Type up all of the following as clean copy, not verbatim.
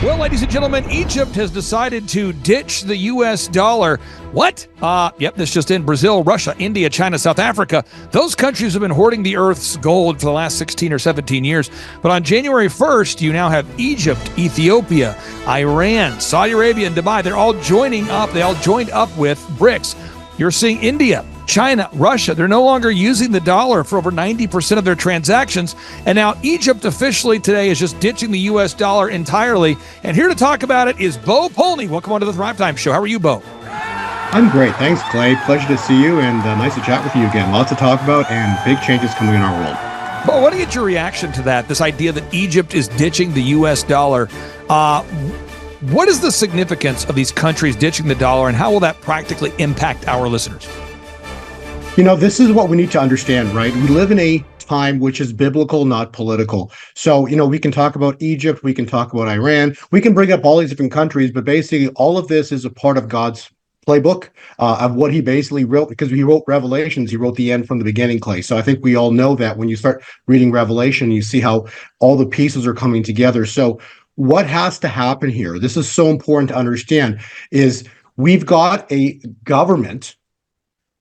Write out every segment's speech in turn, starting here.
Well, ladies and gentlemen, Egypt has decided to ditch the U.S. dollar. What? Yep, this just in. Brazil, Russia, India, China, South Africa. Those countries have been hoarding the Earth's gold for the last 16 or 17 years. But on January 1st, you now have Egypt, Ethiopia, Iran, Saudi Arabia, and Dubai. They're all joining up. They all joined up with BRICS. You're seeing India, China, Russia, they're no longer using the dollar for over 90% of their transactions. And now Egypt officially today is just ditching the U.S. dollar entirely. And here to talk about it is Bo Polny. Welcome on to the Thrive Time Show. How are you, Bo? I'm great. Thanks, Clay. Pleasure to see you and nice to chat with you again. Lots to talk about and big changes coming in our world. Bo, I want to get your reaction to that, this idea that Egypt is ditching the U.S. dollar. What is the significance of these countries ditching the dollar, and how will that practically impact our listeners? You know, this is what we need to understand, right? We live in a time which is biblical, not political. So, you know, we can talk about Egypt, we can talk about Iran, we can bring up all these different countries, but basically all of this is a part of God's playbook of what he basically wrote, because he wrote Revelations, he wrote the end from the beginning, Clay. So I think we all know that when you start reading Revelation, you see how all the pieces are coming together. So what has to happen here, this is so important to understand, is we've got a government,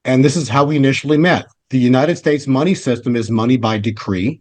and this is how we initially met. The United States money system is money by decree.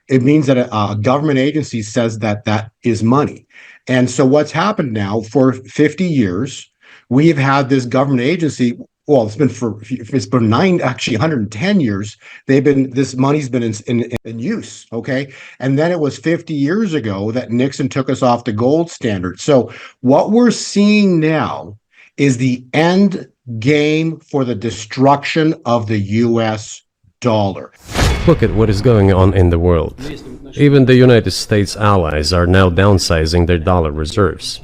It means that a government agency says that that is money. And so what's happened now for 50 years, we've had this government agency. Well, it's been 110 years. This money's been in use, okay? And then it was 50 years ago that Nixon took us off the gold standard. So what we're seeing now is the end game for the destruction of the U.S. dollar. Look at what is going on in the world. Even the United States allies are now downsizing their dollar reserves.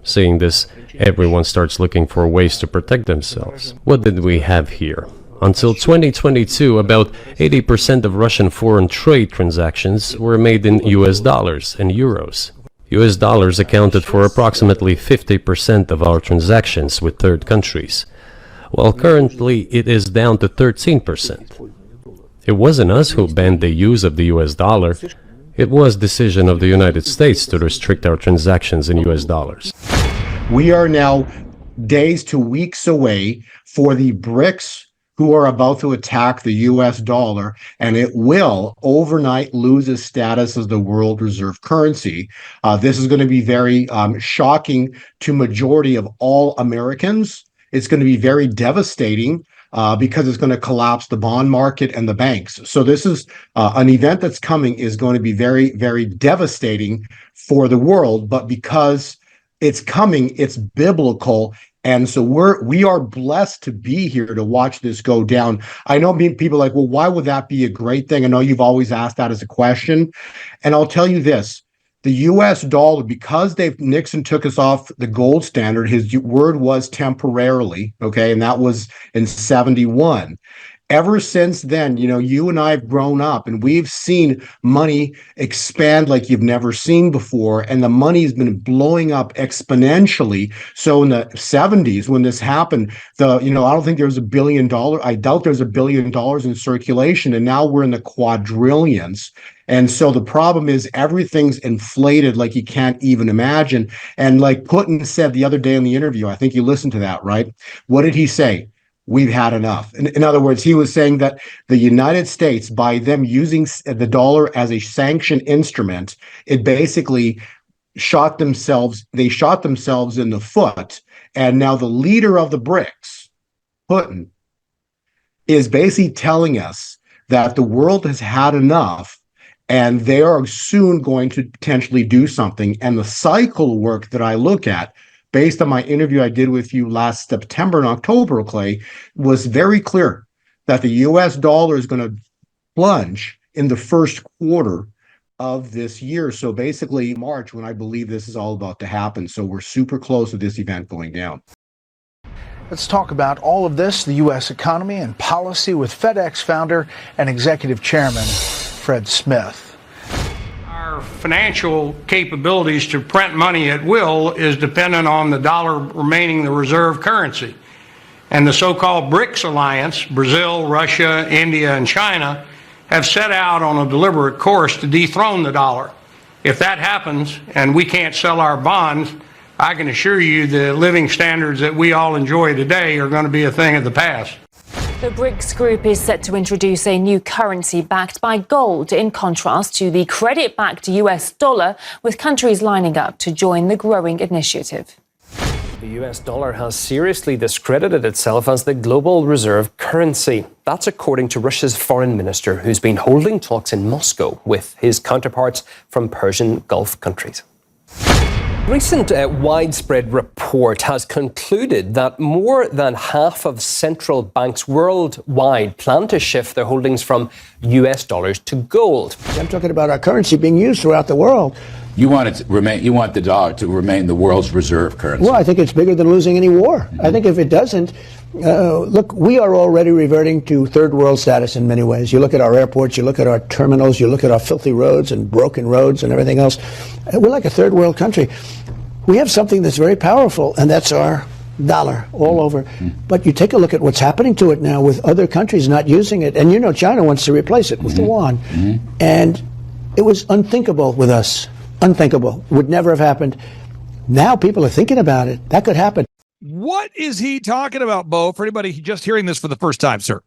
Seeing this, everyone starts looking for ways to protect themselves. What did we have here? Until 2022, about 80% of Russian foreign trade transactions were made in US dollars and euros. US dollars accounted for approximately 50% of our transactions with third countries, while currently it is down to 13%. It wasn't us who banned the use of the US dollar. It was decision of the United States to restrict our transactions in US dollars. We are now days to weeks away for the BRICS, who are about to attack the US dollar, and it will overnight lose its status as the world reserve currency. This is going to be very shocking to majority of all Americans. It's going to be very devastating because it's going to collapse the bond market and the banks. So this is an event that's coming is going to be very, very devastating for the world, but because it's coming, it's biblical. And so we are blessed to be here to watch this go down. I know people are like, well, why would that be a great thing? I know you've always asked that as a question. And I'll tell you this, the US dollar, because Nixon took us off the gold standard, his word was temporarily, okay? And that was in 71. Ever since then, you know, you and I have grown up and we've seen money expand like you've never seen before. And the money has been blowing up exponentially. So in the 70s, when this happened, I don't think there was $1 billion. I doubt there's $1 billion in circulation. And now we're in the quadrillions. And so the problem is everything's inflated like you can't even imagine. And like Putin said the other day in the interview, I think you listened to that, right? What did he say? We've had enough. In other words, he was saying that the United States, by them using the dollar as a sanction instrument, it basically shot themselves in the foot. And now the leader of the BRICS, Putin, is basically telling us that the world has had enough and they are soon going to potentially do something. And the cycle work that I look at, based on my interview I did with you last September and October, Clay, was very clear that the US dollar is going to plunge in the first quarter of this year. So basically March, when I believe this is all about to happen. So we're super close to this event going down. Let's talk about all of this, the U.S. economy and policy, with FedEx founder and executive chairman Fred Smith. Our financial capabilities to print money at will is dependent on the dollar remaining the reserve currency. And the so-called BRICS alliance, Brazil, Russia, India, and China, have set out on a deliberate course to dethrone the dollar. If that happens and we can't sell our bonds, I can assure you the living standards that we all enjoy today are going to be a thing of the past. The BRICS group is set to introduce a new currency backed by gold, in contrast to the credit-backed US dollar, with countries lining up to join the growing initiative. The US dollar has seriously discredited itself as the global reserve currency. That's according to Russia's foreign minister, who's been holding talks in Moscow with his counterparts from Persian Gulf countries. Recent widespread report has concluded that more than half of central banks worldwide plan to shift their holdings from US dollars to gold. I'm talking about our currency being used throughout the world. You want it to remain. You want the dollar to remain the world's reserve currency. Well, I think it's bigger than losing any war. I think if it doesn't, look, we are already reverting to third world status in many ways. You look at our airports, you look at our terminals, you look at our filthy roads and broken roads and everything else. We're like a third world country. We have something that's very powerful, and that's our dollar all over. But you take a look at what's happening to it now with other countries not using it. And you know, China wants to replace it with the yuan. And it was unthinkable with us. Unthinkable. Would never have happened. Now people are thinking about it. That could happen. What is he talking about, Bo, for anybody just hearing this for the first time, sir?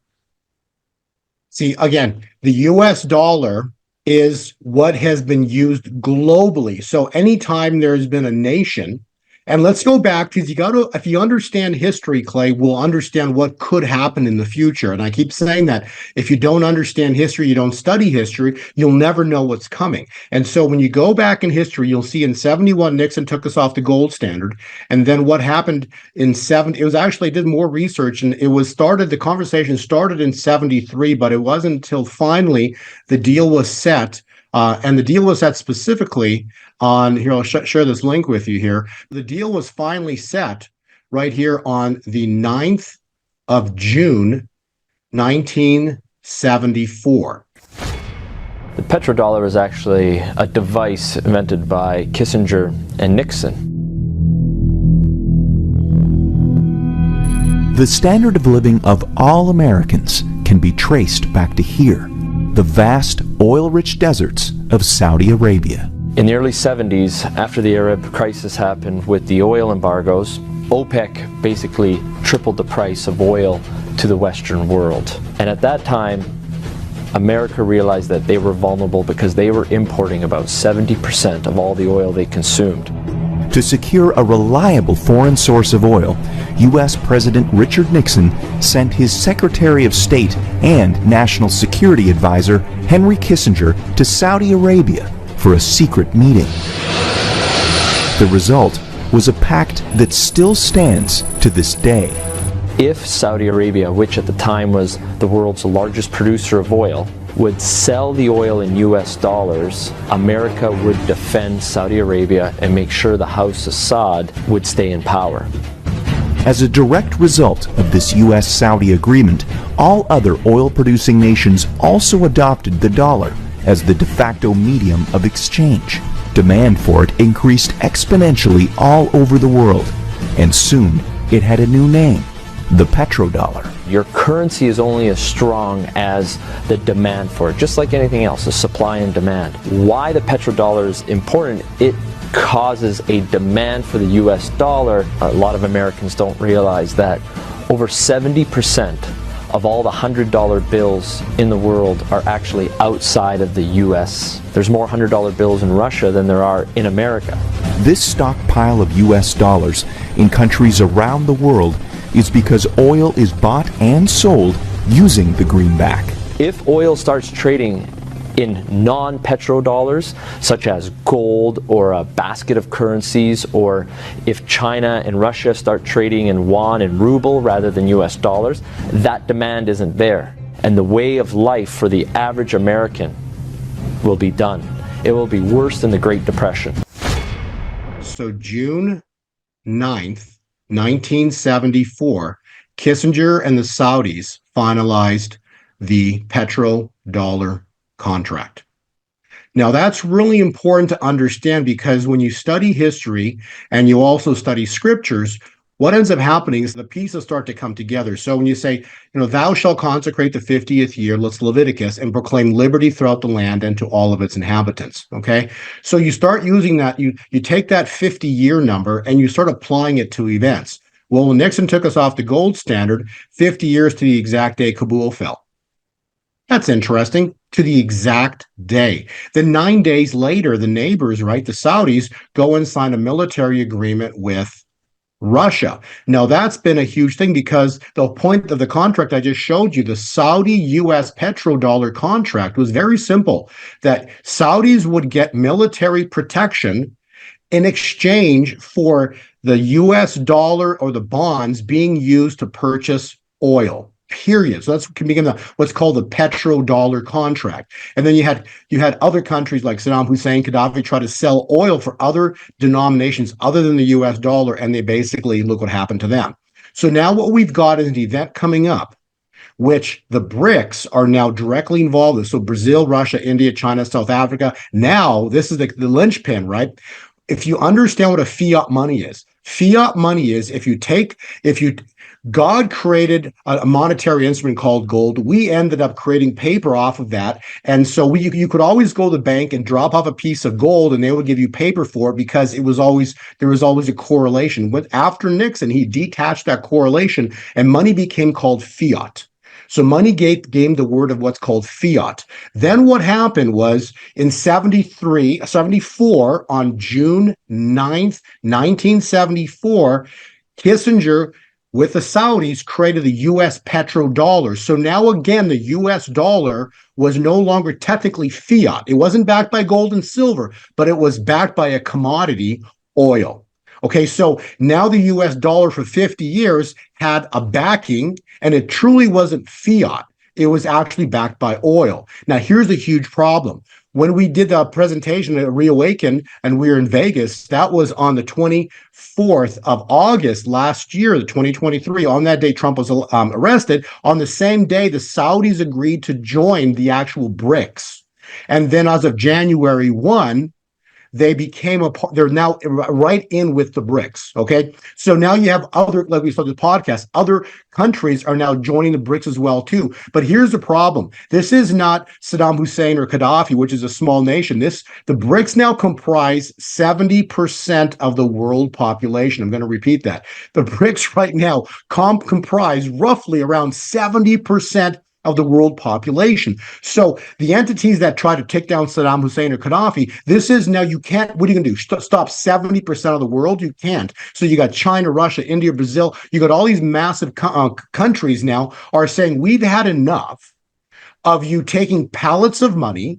See, again, the US dollar is what has been used globally. So anytime there's been a nation, and let's go back, because if you understand history, Clay, we'll understand what could happen in the future. And I keep saying that if you don't understand history, you don't study history, you'll never know what's coming. And so when you go back in history, you'll see in 71, Nixon took us off the gold standard. And then what happened in it was actually, I did more research, and the conversation started in 73, but it wasn't until finally the deal was set. And the deal was set specifically on, here, I'll share this link with you here. The deal was finally set right here on the 9th of June, 1974. The petrodollar is actually a device invented by Kissinger and Nixon. The standard of living of all Americans can be traced back to here, the vast oil-rich deserts of Saudi Arabia. In the early 70s, after the Arab crisis happened with the oil embargoes, OPEC basically tripled the price of oil to the Western world. And at that time, America realized that they were vulnerable because they were importing about 70% of all the oil they consumed. To secure a reliable foreign source of oil, U.S. President Richard Nixon sent his Secretary of State and National Security Advisor Henry Kissinger to Saudi Arabia for a secret meeting. The result was a pact that still stands to this day. If Saudi Arabia, which at the time was the world's largest producer of oil, would sell the oil in US dollars, America would defend Saudi Arabia and make sure the House Assad would stay in power. As a direct result of this U.S.-Saudi agreement, all other oil-producing nations also adopted the dollar as the de facto medium of exchange. Demand for it increased exponentially all over the world, and soon it had a new name, the petrodollar. Your currency is only as strong as the demand for it, just like anything else, the supply and demand. Why the petrodollar is important, it causes a demand for the US dollar. A lot of Americans don't realize that over 70% of all the $100 bills in the world are actually outside of the US. There's more $100 bills in Russia than there are in America. This stockpile of US dollars in countries around the world is because oil is bought and sold using the greenback. If oil starts trading in non-petrodollars, such as gold or a basket of currencies, or if China and Russia start trading in yuan and ruble rather than US dollars, that demand isn't there. And the way of life for the average American will be done. It will be worse than the Great Depression. So June 9th, 1974, Kissinger and the Saudis finalized the petrodollar contract. Now, that's really important to understand, because when you study history and you also study scriptures, what ends up happening is the pieces start to come together. So when you say, thou shalt consecrate the 50th year, let's Leviticus, and proclaim liberty throughout the land and to all of its inhabitants. Okay. So you start using that, you take that 50-year number and you start applying it to events. Well, when Nixon took us off the gold standard, 50 years to the exact day Kabul fell. That's interesting. To the exact day. Then 9 days later, the neighbors, right, the Saudis, go and sign a military agreement with Russia. Now, that's been a huge thing because the point of the contract I just showed you, the Saudi-US petrodollar contract, was very simple, that Saudis would get military protection in exchange for the US dollar or the bonds being used to purchase oil. Period. So that's can become what's called the petrodollar contract. And then you had other countries like Saddam Hussein, Gaddafi try to sell oil for other denominations other than the US dollar, and they basically look what happened to them. So now what we've got is an event coming up, which the BRICS are now directly involved in. So Brazil, Russia, India, China, South Africa. Now this is the linchpin, right? If you understand what a fiat money is God created a monetary instrument called gold. We ended up creating paper off of that. And so you could always go to the bank and drop off a piece of gold and they would give you paper for it because there was always a correlation. But after Nixon, he detached that correlation and money became called fiat. So money gained the word of what's called fiat. Then what happened was in 74, on June 9th, 1974, Kissinger with the Saudis created the U.S. petrodollar. So now again, the U.S. dollar was no longer technically fiat. It wasn't backed by gold and silver, but it was backed by a commodity, oil. Okay, so now the U.S. dollar for 50 years had a backing, and it truly wasn't fiat. It was actually backed by oil. Now, here's a huge problem. When we did the presentation at Reawaken and we were in Vegas, that was on the 24th of August last year, the 2023. On that day, Trump was arrested. On the same day, the Saudis agreed to join the actual BRICS. And then as of January 1, they became they're now right in with the BRICS, okay? So now you have other, like we saw the podcast, other countries are now joining the BRICS as well too. But here's the problem. This is not Saddam Hussein or Gaddafi, which is a small nation. The BRICS now comprise 70% of the world population. I'm going to repeat that. The BRICS right now comprise roughly around 70% of the world population. So the entities that try to take down Saddam Hussein or Gaddafi, this is now you can't, what are you going to do? Stop 70% of the world? You can't. So you got China, Russia, India, Brazil. You got all these massive countries now are saying we've had enough of you taking pallets of money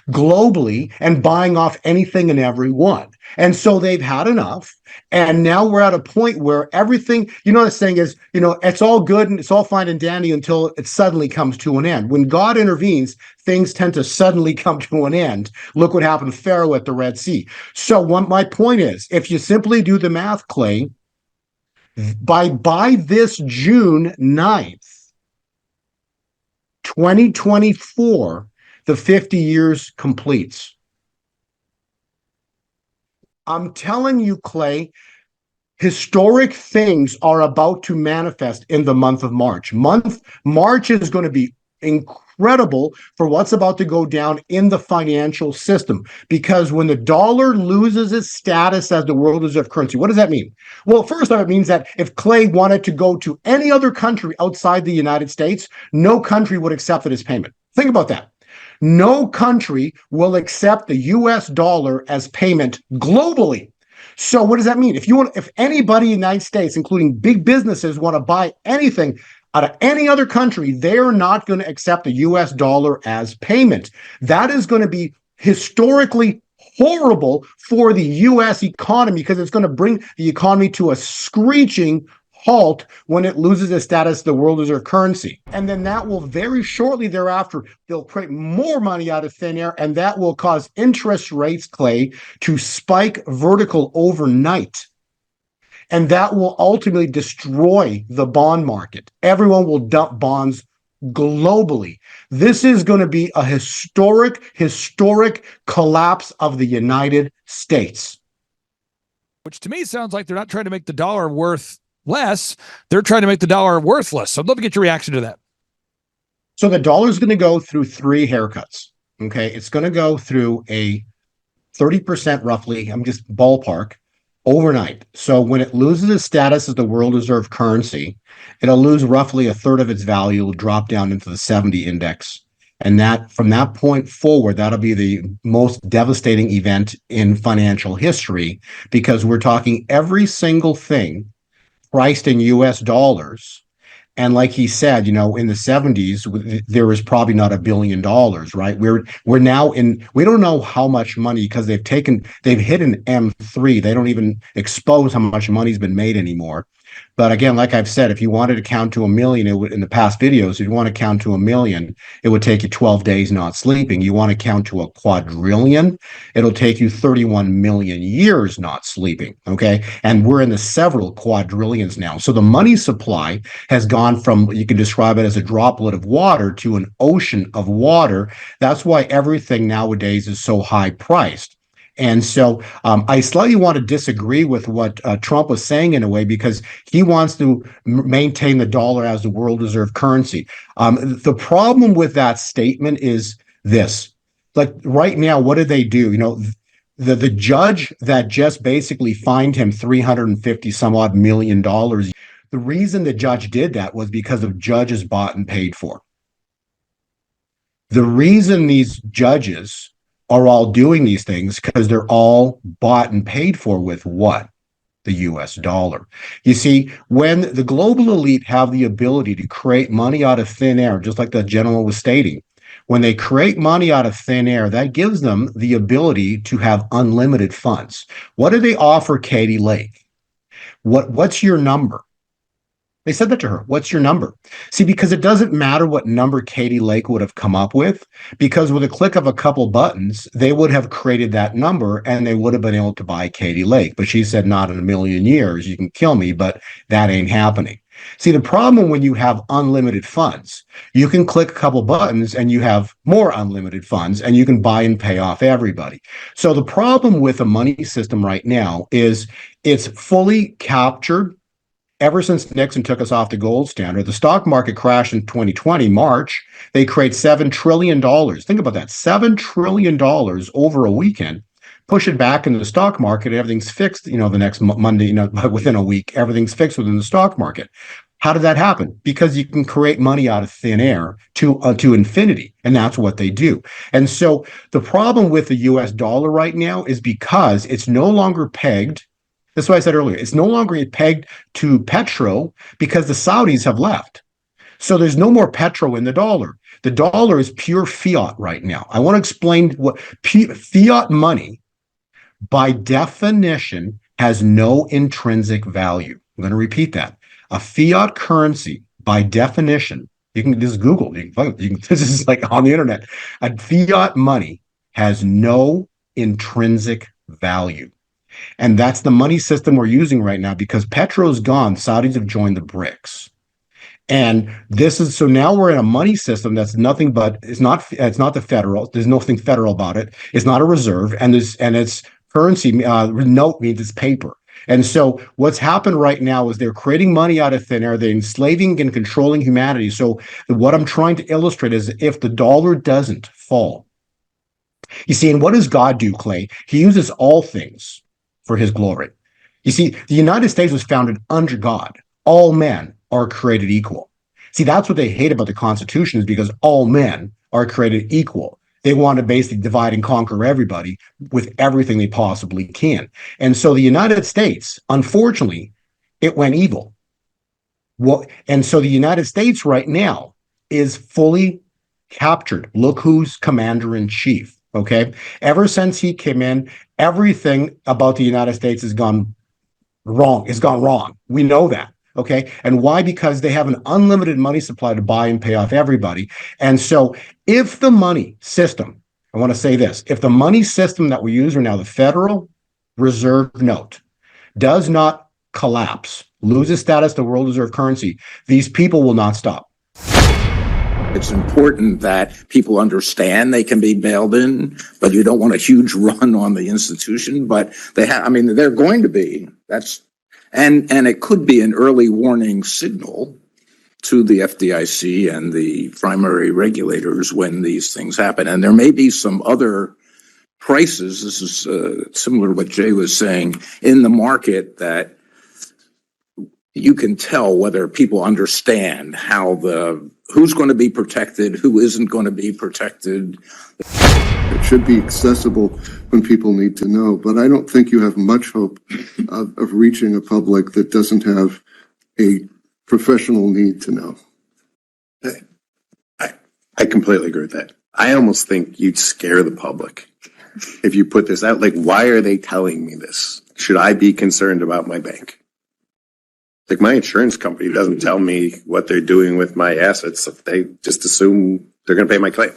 globally and buying off anything and everyone. And so they've had enough. And now we're at a point where everything, the saying is, it's all good and it's all fine and dandy until it suddenly comes to an end. When God intervenes, things tend to suddenly come to an end. Look what happened to Pharaoh at the Red Sea. So my point is, if you simply do the math, Clay, by this June 9th, 2024, the 50 years completes. I'm telling you, Clay, historic things are about to manifest in the month of March. March is going to be incredible for what's about to go down in the financial system. Because when the dollar loses its status as the world reserve currency, what does that mean? Well, first off, it means that if Clay wanted to go to any other country outside the United States, no country would accept it as payment. Think about that. No country will accept the US dollar as payment globally. So what does that mean? If anybody in the United States, including big businesses, want to buy anything out of any other country, they're not going to accept the US dollar as payment. That is going to be historically horrible for the US economy because it's going to bring the economy to a screeching halt when it loses its status as the world reserve currency. And then that will very shortly thereafter, they'll create more money out of thin air, and that will cause interest rates, Clay, to spike vertical overnight. And that will ultimately destroy the bond market. Everyone will dump bonds globally. This is going to be a historic collapse of the United States. Which to me sounds like they're not trying to make the dollar worth less, they're trying to make the dollar worthless. So I'd love to get your reaction to that. So the dollar is going to go through 3 haircuts. Okay. It's going to go through a 30% roughly, I'm just ballpark, overnight. So when it loses its status as the world reserve currency, it'll lose roughly a third of its value. It'll drop down into the 70 index. And that from that point forward, that'll be the most devastating event in financial history, because we're talking every single thing priced in US dollars. And like he said, in the 70s, there was probably not $1 billion, right? We're now we don't know how much money, because they've hit an M3. They don't even expose how much money's been made anymore. But again, like I've said, if you wanted to count to 1 million, in the past videos, if you want to count to 1 million, it would take you 12 days not sleeping. You want to count to 1 quadrillion, it'll take you 31 million years not sleeping. Okay. And we're in the several quadrillions now. So the money supply has gone from, you can describe it as a droplet of water, to an ocean of water. That's why everything nowadays is so high priced. And so I slightly want to disagree with what Trump was saying in a way, because he wants to maintain the dollar as the world reserve currency. The problem with that statement is this. Like right now, what did they do? The judge that just basically fined him $350 some odd million. The reason the judge did that was because of judges bought and paid for. The reason these judges are all doing these things, because they're all bought and paid for with what? The US dollar. You see, when the global elite have the ability to create money out of thin air, just like the gentleman was stating, when they create money out of thin air, that gives them the ability to have unlimited funds. What do they offer Katie Lake? What's your number? They said that to her. What's your number? See, because it doesn't matter what number Katie Lake would have come up with, because with a click of a couple buttons, they would have created that number and they would have been able to buy Katie Lake. But she said, not in 1 million years. You can kill me, but that ain't happening. See, the problem when you have unlimited funds, you can click a couple buttons and you have more unlimited funds and you can buy and pay off everybody. So the problem with a money system right now is it's fully captured. Ever since Nixon took us off the gold standard, the stock market crashed in 2020, March. They create $7 trillion. Think about that, $7 trillion over a weekend. Push it back into the stock market, everything's fixed, the next Monday, within a week, everything's fixed within the stock market. How did that happen? Because you can create money out of thin air to infinity, and that's what they do. And so the problem with the US dollar right now is because it's no longer pegged. That's why I said earlier, it's no longer pegged to petro, because the Saudis have left. So there's no more petro in the dollar. The dollar is pure fiat right now. I want to explain what fiat money, by definition, has no intrinsic value. I'm going to repeat that. A fiat currency, by definition, you can just Google, this is like on the internet. A fiat money has no intrinsic value. And that's the money system we're using right now, because petro's gone. Saudis have joined the BRICS. And so now we're in a money system that's nothing but, it's not the federal. There's nothing federal about it. It's not a reserve. And it's currency, note means it's paper. And so what's happened right now is they're creating money out of thin air. They're enslaving and controlling humanity. So what I'm trying to illustrate is, if the dollar doesn't fall, you see, and what does God do, Clay? He uses all things for his glory. You see, the United States was founded under God. All men are created equal. See, that's what they hate about the Constitution, is because all men are created equal. They want to basically divide and conquer everybody with everything they possibly can. And so the United States, unfortunately, it went evil. And so the United States right now is fully captured. Look who's commander in chief. Okay. Ever since he came in, everything about the United States has gone wrong. It's gone wrong. We know that. Okay. And why? Because they have an unlimited money supply to buy and pay off everybody. And so if the money system, I want to say this, if the money system that we use right now, the Federal Reserve note, does not collapse, loses status to world reserve currency, these people will not stop. It's important that people understand they can be bailed in, but you don't want a huge run on the institution. But they're going to be. And it could be an early warning signal to the FDIC and the primary regulators when these things happen. And there may be some other prices, this is similar to what Jay was saying, in the market that you can tell whether people understand who's going to be protected, who isn't going to be protected. It should be accessible when people need to know, but I don't think you have much hope of reaching a public that doesn't have a professional need to know. I completely agree with that. I almost think you'd scare the public if you put this out. Like, why are they telling me this? Should I be concerned about my bank? Like, my insurance company doesn't tell me what they're doing with my assets. They just assume they're going to pay my claim.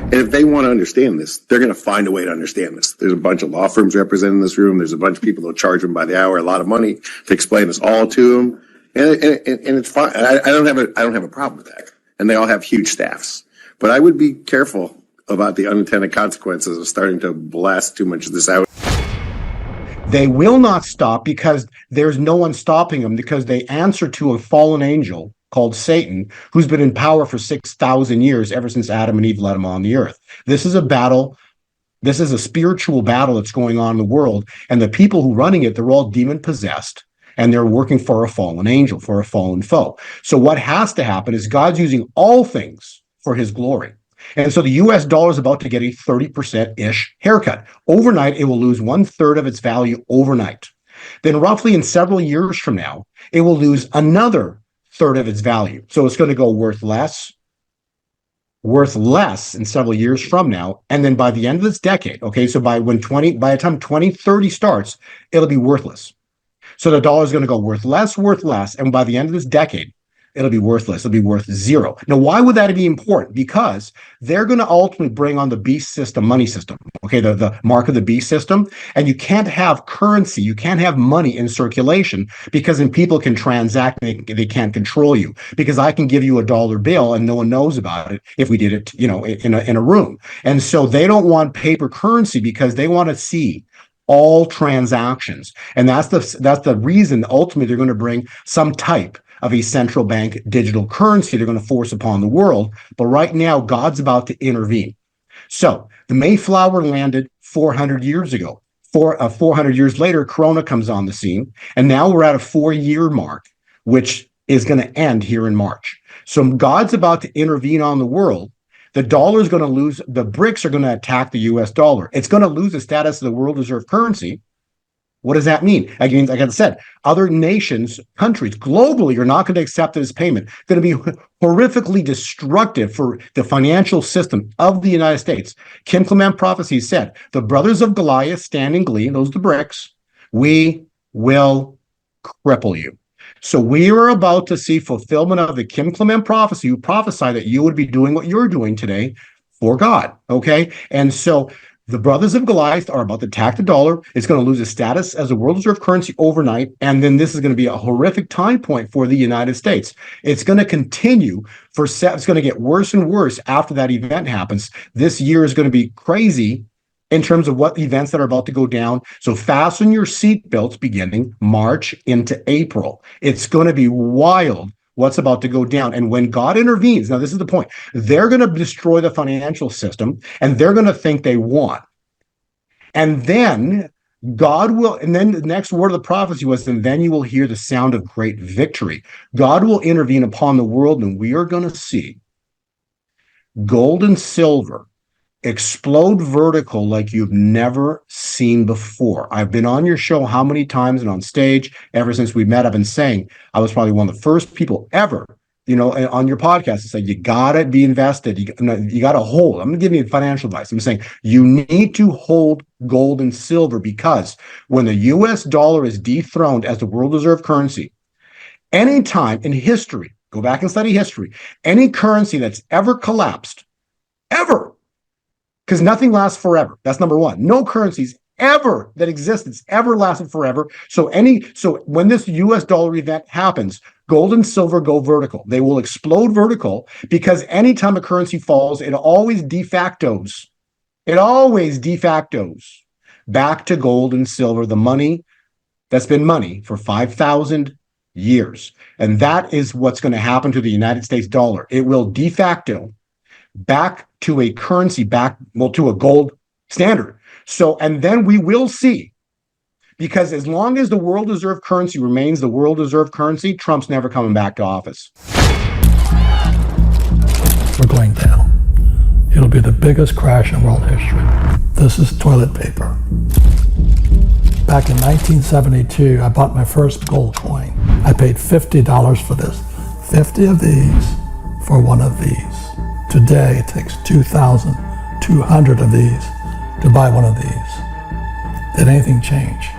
And if they want to understand this, they're going to find a way to understand this. There's a bunch of law firms represented in this room. There's a bunch of people that'll charge them by the hour a lot of money to explain this all to them. And it's fine. I don't have a problem with that. And they all have huge staffs. But I would be careful about the unintended consequences of starting to blast too much of this out. They will not stop because there's no one stopping them, because they answer to a fallen angel called Satan, who's been in power for 6,000 years, ever since Adam and Eve let him on the earth. This is a battle. This is a spiritual battle that's going on in the world. And the people who are running it, they're all demon possessed. And they're working for a fallen angel, for a fallen foe. So what has to happen is God's using all things for his glory. And so the US dollar is about to get a 30%-ish haircut. Overnight, it will lose 1/3 of its value overnight. Then roughly in several years from now, it will lose another third of its value. So it's going to go worth less in several years from now. And then by the end of this decade, okay, so by the time 2030 starts, it'll be worthless. So the dollar is going to go worth less. And by the end of this decade, it'll be worthless. It'll be worth zero. Now, why would that be important? Because they're going to ultimately bring on the beast system, money system, okay, the mark of the beast system. And you can't have currency. You can't have money in circulation, because then people can transact. They can't control you, because I can give you a dollar bill and no one knows about it if we did it, in a room. And so they don't want paper currency, because they want to see all transactions. And that's the reason ultimately they're going to bring some type of a central bank digital currency they're going to force upon the world. But right now, God's about to intervene. So the Mayflower landed 400 years ago. 400 years later, Corona comes on the scene. And now we're at a 4-year mark, which is going to end here in March. So God's about to intervene on the world. The dollar is going to lose. The BRICS are going to attack the US dollar. It's going to lose the status of the world reserve currency. What does that mean? Again, like I said, other nations, countries globally are not going to accept it as payment. It's going to be horrifically destructive for the financial system of the United States. Kim Clement prophecy said, the brothers of Goliath stand in glee, those are the BRICS, we will cripple you. So we are about to see fulfillment of the Kim Clement prophecy, who prophesied that you would be doing what you're doing today for God, okay? And so the brothers of Goliath are about to attack the dollar. It's going to lose its status as a world reserve currency overnight. And then this is going to be a horrific time point for the United States. It's going to continue it's going to get worse and worse after that event happens. This year is going to be crazy in terms of what events that are about to go down. So fasten your seatbelts beginning March into April. It's going to be wild what's about to go down. And when God intervenes, now this is the point, they're going to destroy the financial system, and they're going to think they won. And then God will, and then the next word of the prophecy was, and then you will hear the sound of great victory. God will intervene upon the world, and we are going to see gold and silver explode vertical like you've never seen before. I've been on your show how many times, and on stage ever since we met. I've been saying I was probably one of the first people ever, on your podcast to say you gotta be invested. You gotta hold. I'm gonna give you financial advice. I'm saying you need to hold gold and silver, because when the US dollar is dethroned as the world reserve currency, anytime in history, go back and study history, any currency that's ever collapsed, ever, because nothing lasts forever. That's number one. No currencies ever that existence ever lasted forever. So when this US dollar event happens, gold and silver go vertical. They will explode vertical, because anytime a currency falls, it always de factos back to gold and silver, the money that's been money for 5,000 years. And that is what's going to happen to the United States dollar. It will de facto back to a currency, to a gold standard. So, and then we will see, because as long as the world reserve currency remains the world reserve currency, Trump's never coming back to office. We're going down. It'll be the biggest crash in world history. This is toilet paper. Back in 1972, I bought my first gold coin. I paid $50 for this. 50 of these for one of these. Today, it takes 2,200 of these to buy one of these. Did anything change?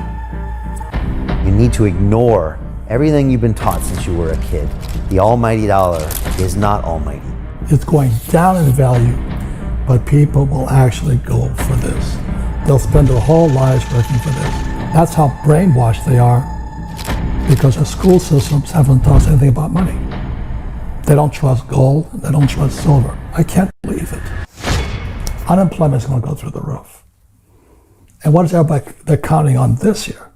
You need to ignore everything you've been taught since you were a kid. The almighty dollar is not almighty. It's going down in value, but people will actually go for this. They'll spend their whole lives working for this. That's how brainwashed they are, because our school systems haven't taught us anything about money. They don't trust gold, they don't trust silver. I can't believe it. Unemployment is going to go through the roof. And what is everybody, they're counting on this year.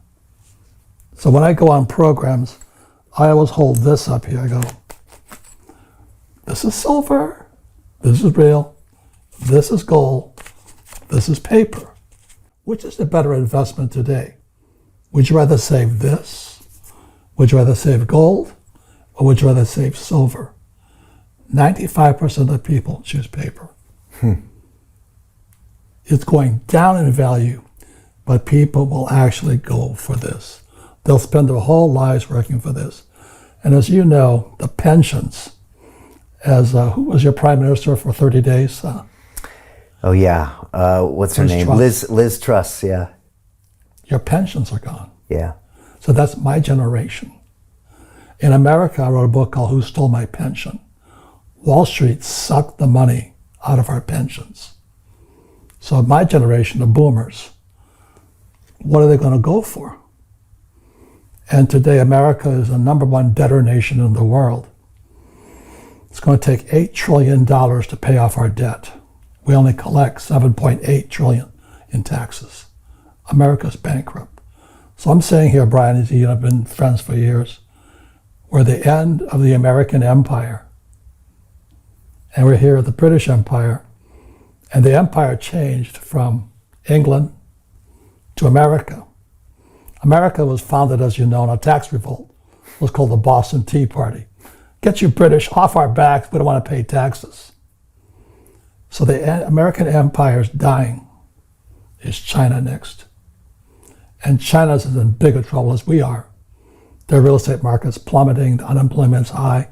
So when I go on programs, I always hold this up here. I go, this is silver, this is real, this is gold, this is paper. Which is the better investment today? Would you rather save this? Would you rather save gold? Or would you rather save silver? 95% of people choose paper. It's going down in value, but people will actually go for this. They'll spend their whole lives working for this. And as you know, the pensions, as who was your prime minister for 30 days? Oh yeah, what's her name? Liz Truss, yeah. Your pensions are gone. Yeah. So that's my generation. In America, I wrote a book called Who Stole My Pension? Wall Street sucked the money out of our pensions. So my generation, the boomers, what are they going to go for? And today, America is the #1 debtor nation in the world. It's going to take $8 trillion to pay off our debt. We only collect $7.8 trillion in taxes. America's bankrupt. So I'm saying here, Brian, as you and I have been friends for years, we're the end of the American empire. And we're here at the British Empire. And the empire changed from England to America. America was founded, as you know, in a tax revolt. It was called the Boston Tea Party. Get you British off our backs, we don't want to pay taxes. So the American empire is dying. Is China next? And China's in bigger trouble as we are. Their real estate market's plummeting, the unemployment's high,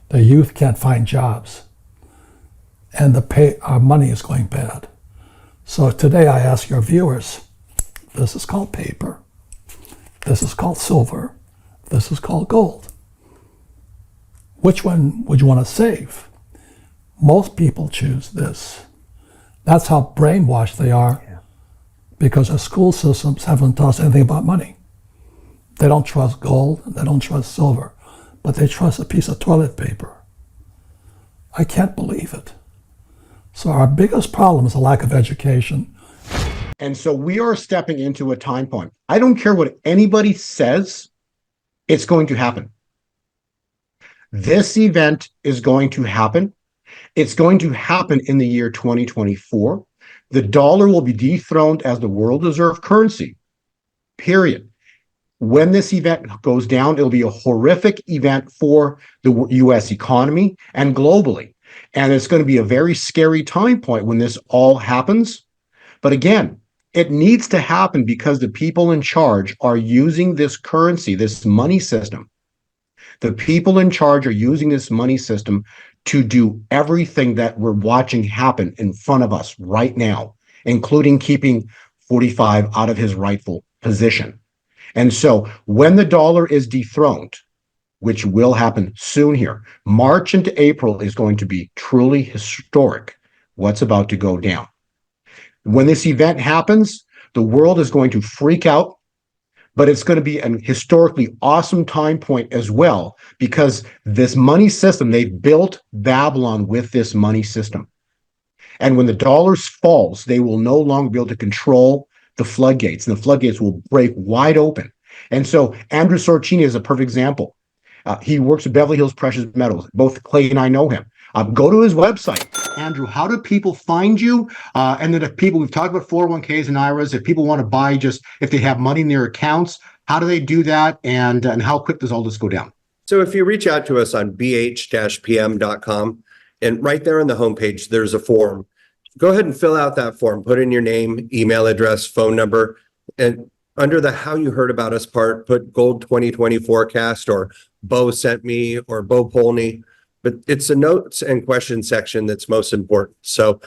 the youth can't find jobs. And our money is going bad. So today I ask your viewers, this is called paper, this is called silver, this is called gold. Which one would you want to save? Most people choose this. That's how brainwashed they are, because our school systems haven't taught us anything about money. They don't trust gold, they don't trust silver, but they trust a piece of toilet paper. I can't believe it. So our biggest problem is a lack of education. And so we are stepping into a time point. I don't care what anybody says, it's going to happen. This event is going to happen. It's going to happen in the year 2024. The dollar will be dethroned as the world reserve currency, period. When this event goes down, it'll be a horrific event for the US economy and globally. And it's going to be a very scary time point when this all happens. But again, it needs to happen because the people in charge are using this currency, this money system. The people in charge are using this money system to do everything that we're watching happen in front of us right now, including keeping 45 out of his rightful position. And so when the dollar is dethroned, which will happen soon here, March into April is going to be truly historic, what's about to go down. When this event happens, the world is going to freak out, but it's going to be an historically awesome time point as well, because this money system, they've built Babylon with this money system. And when the dollar falls, they will no longer be able to control the floodgates, and the floodgates will break wide open. And so Andrew Sorchini is a perfect example. He works with Beverly Hills Precious Metals. Both Clay and I know him. Go to his website. Andrew, how do people find you? And then if people, we've talked about 401ks and IRAs, if people want to buy just, if they have money in their accounts, how do they do that? And how quick does all this go down? So if you reach out to us on bh-pm.com, and right there on the homepage, there's a form. Go ahead and fill out that form. Put in your name, email address, phone number, and under the how you heard about us part, put Gold 2020 forecast or Bo sent me or Bo Polny. But it's the notes and questions section that's most important. So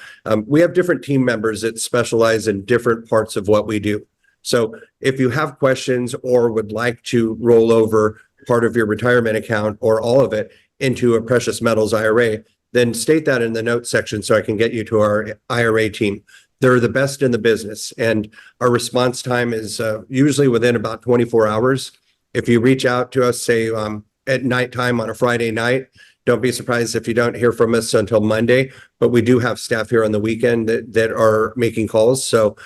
we have different team members that specialize in different parts of what we do. So if you have questions or would like to roll over part of your retirement account or all of it into a precious metals IRA, then state that in the notes section so I can get you to our IRA team. They're the best in the business, and our response time is usually within about 24 hours. If you reach out to us, say at nighttime on a Friday night, don't be surprised if you don't hear from us until Monday, but we do have staff here on the weekend that are making calls. So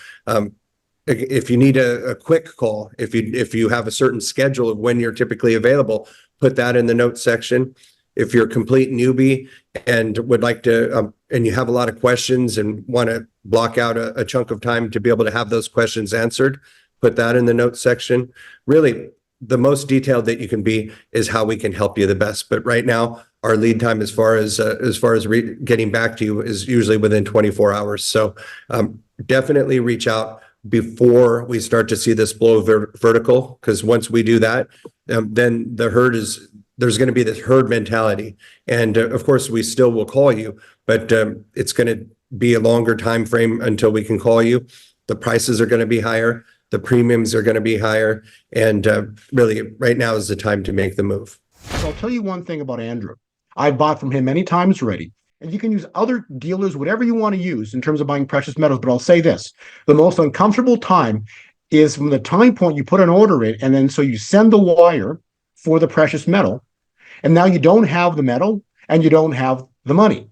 if you need a quick call, if you have a certain schedule of when you're typically available, put that in the notes section. If you're a complete newbie and would like to, and you have a lot of questions and want to block out a chunk of time to be able to have those questions answered, put that in the notes section. Really, the most detailed that you can be is how we can help you the best. But right now, our lead time as far as getting back to you is usually within 24 hours. So definitely reach out before we start to see this blow vertical, because once we do that, then there's going to be this herd mentality. And of course, we still will call you, but it's going to be a longer time frame until we can call you. The prices are going to be higher. The premiums are going to be higher. And really, right now is the time to make the move. So I'll tell you one thing about Andrew. I've bought from him many times already. And you can use other dealers, whatever you want to use in terms of buying precious metals. But I'll say this, the most uncomfortable time is from the time point you put an order in, and then so you send the wire for the precious metal, and now you don't have the metal and you don't have the money.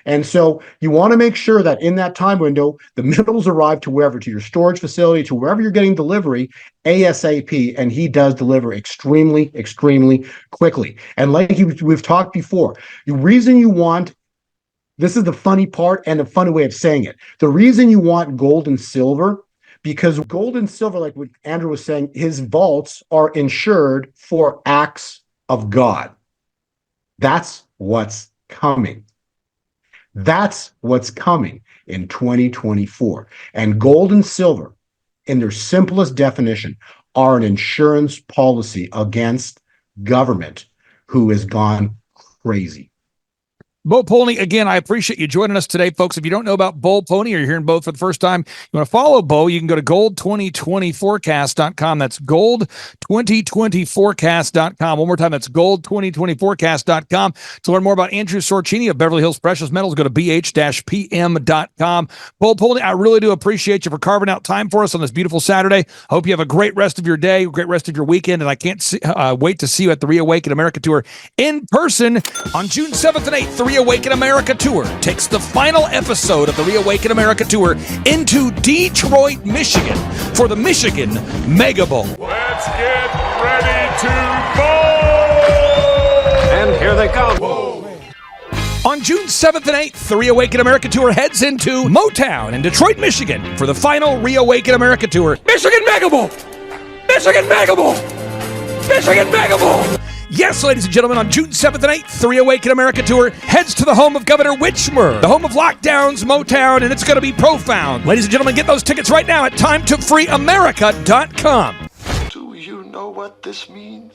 And so you want to make sure that in that time window, the metals arrive to wherever, to your storage facility, to wherever you're getting delivery, ASAP. And he does deliver extremely, extremely quickly. And like we've talked before, the reason you want, this is the funny part and the funny way of saying it, the reason you want gold and silver, because gold and silver, like what Andrew was saying, his vaults are insured for acts of God. That's what's coming. That's what's coming in 2024. And gold and silver, in their simplest definition, are an insurance policy against government who has gone crazy. Bo Polny, again, I appreciate you joining us today, folks. If you don't know about Bo Polny or you're hearing Bo for the first time, you want to follow Bo, you can go to gold2020forecast.com. That's gold2020forecast.com. One more time, that's gold2020forecast.com. To learn more about Andrew Sorchini of Beverly Hills Precious Metals, go to bh-pm.com. Bo Polny, I really do appreciate you for carving out time for us on this beautiful Saturday. I hope you have a great rest of your day, great rest of your weekend, and I can't wait to see you at the Reawaken America Tour in person on June 7th and 8th. The Reawaken America Tour takes the final episode of the Reawaken America Tour into Detroit, Michigan for the Michigan Mega Bowl. Let's get ready to go! And here they come. On June 7th and 8th, the Reawaken America Tour heads into Motown in Detroit, Michigan for the final Reawaken America Tour. Michigan Mega Bowl! Michigan Mega Bowl! Michigan Mega Bowl! Yes, ladies and gentlemen, on June 7th and 8th, the Reawaken America Tour heads to the home of Governor Whitmer, the home of lockdowns, Motown, and it's going to be profound. Ladies and gentlemen, get those tickets right now at timetofreeamerica.com. Do you know what this means?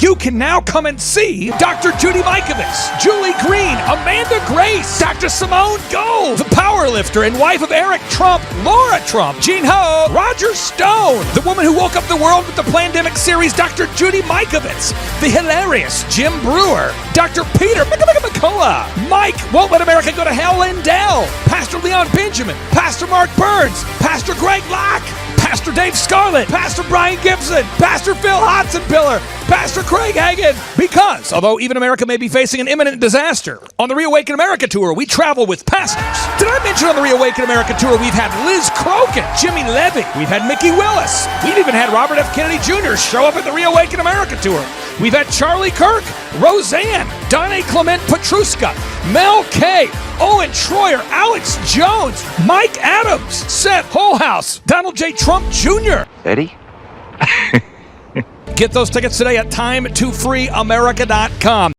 You can now come and see Dr. Judy Mikovits, Julie Green, Amanda Grace, Dr. Simone Gold, the powerlifter and wife of Eric Trump, Laura Trump, Gene Ho, Roger Stone, the woman who woke up the world with the Plandemic series, Dr. Judy Mikovits, the hilarious Jim Brewer, Dr. Peter McCullough, Mike Won't Let America Go to Hell Lindell, Pastor Leon Benjamin, Pastor Mark Burns, Pastor Greg Locke, Pastor Dave Scarlett, Pastor Brian Gibson, Pastor Phil Hodson-Piller, Pastor Craig Hagan. Because, although even America may be facing an imminent disaster, on the Reawaken America Tour, we travel with pastors. Did I mention on the Reawaken America Tour, we've had Liz Crokin, Jimmy Levy, we've had Mickey Willis, we've even had Robert F. Kennedy Jr. show up at the Reawaken America Tour. We've had Charlie Kirk, Roseanne, Donna Clement Petruska, Mel K, Owen Troyer, Alex Jones, Mike Adams, Seth Holhouse, Donald J. Trump Jr. Eddie? Get those tickets today at time2freeamerica.com.